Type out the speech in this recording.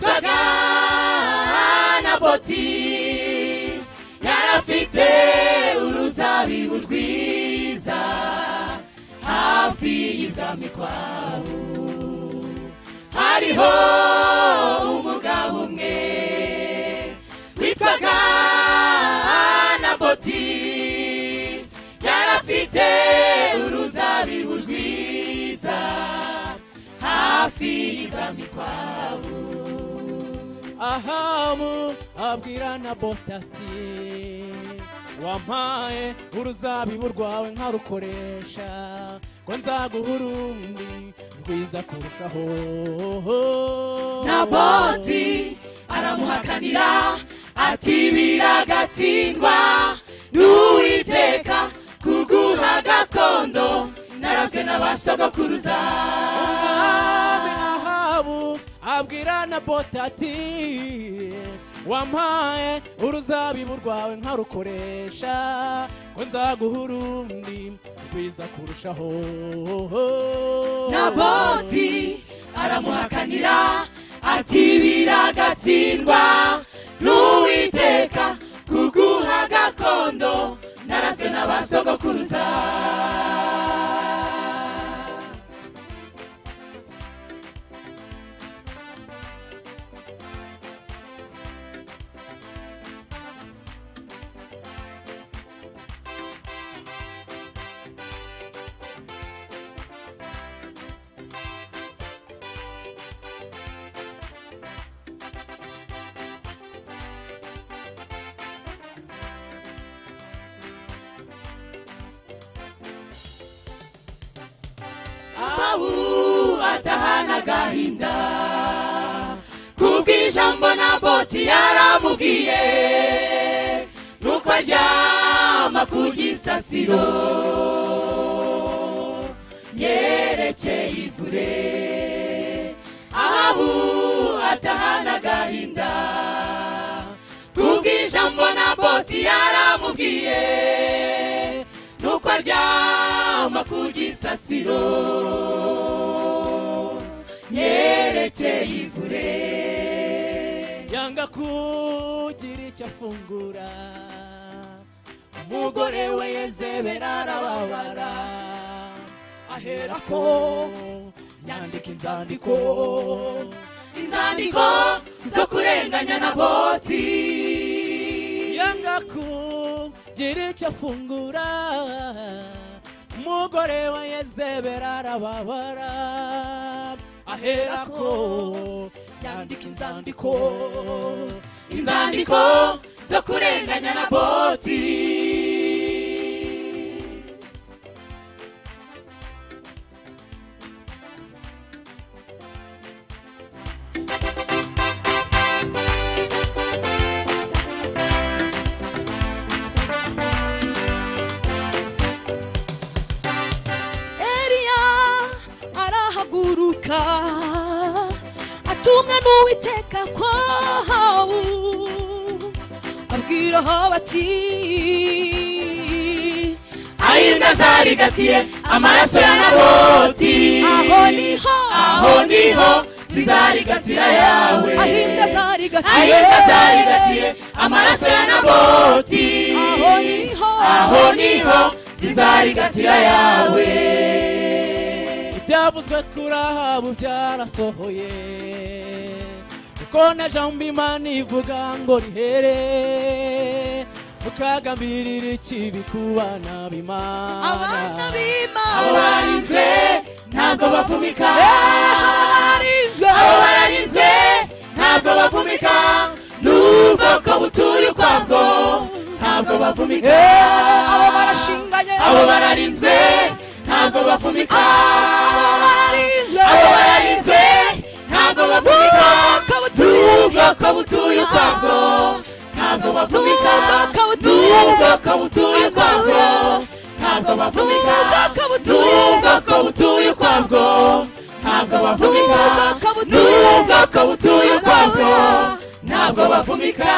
witwaga Naboti yarafite uruzabibu rwiza hafi y'ibwami kwaho. Hariho umugabo umwe witwaga Naboti yarafite uruzabibu rwiza hafi y'ibwami kwaho. Ahabu abwira Naboti ati wampaye uruzabibu rwawe nkarukoresha ko nzaguha urundi rwiza kurushaho. Naboti aramuhakanira ati biragatsindwa n'Uwiteka kuguha gakondo narazwe n'abasogokuruza. Umwami Ahabu abwira Naboti ati wampaye uruzabibu rwawe nkarukoresha ko nzaguha urundi rwiza kurushaho. Naboti aramuhakanira ati biragatsindwa n'Uwiteka kuguha gakondo narazwe n'abasogokuruza. Ahabu atahana agahinda kubw'ijambo Naboti yaramubwiye, nuko aryama ku gisasiro yerekeye ivure. Ahabu atahana agahinda kubw'ijambo Naboti yaramubwiye, nuko aryama ku gisasiro yerekeye ivure. Yanga kugira icyo afungura, umugore we Yezebeli arababara, aherako yandika inzandiko zo kurenganya Naboti. Yanga kugira icyo afungura, umugore wa Yezebeli arababara, aherako yandika inzandiko zo kurenganya Naboti. Arahaguruka atumwa n'Uwiteka kwa Ahabu, abwira Ahabu ati imbwa zarigatiye amaraso ya Naboti, aho niho zizarigatira yawe. imbwa zarigatiye amaraso ya Naboti, aho niho zizarigatira yawe. Ibyavuzwe kuri Ahabu byarasohoye, kuko na jambo Imana ivuga ngo rihere, mukagambirira ikibi ku bana b'Imana. Abo barinzwe ntabwo bavumika, ntabwo bavumika, n'ubwoko butuye ukwabwo ntabwo bavumika. Abo bararinzwe ntabwo bavumika, ntabwo bavumika, n'ubwoko butuye ukwabwo ntabwo bavumika, n'ubwoko butuye ukwabwo ntabwo bavumika, n'ubwoko butuye ukwabwo ntabwo bavumika, n'ubwoko butuye ukwabwo ntabwo bavumika.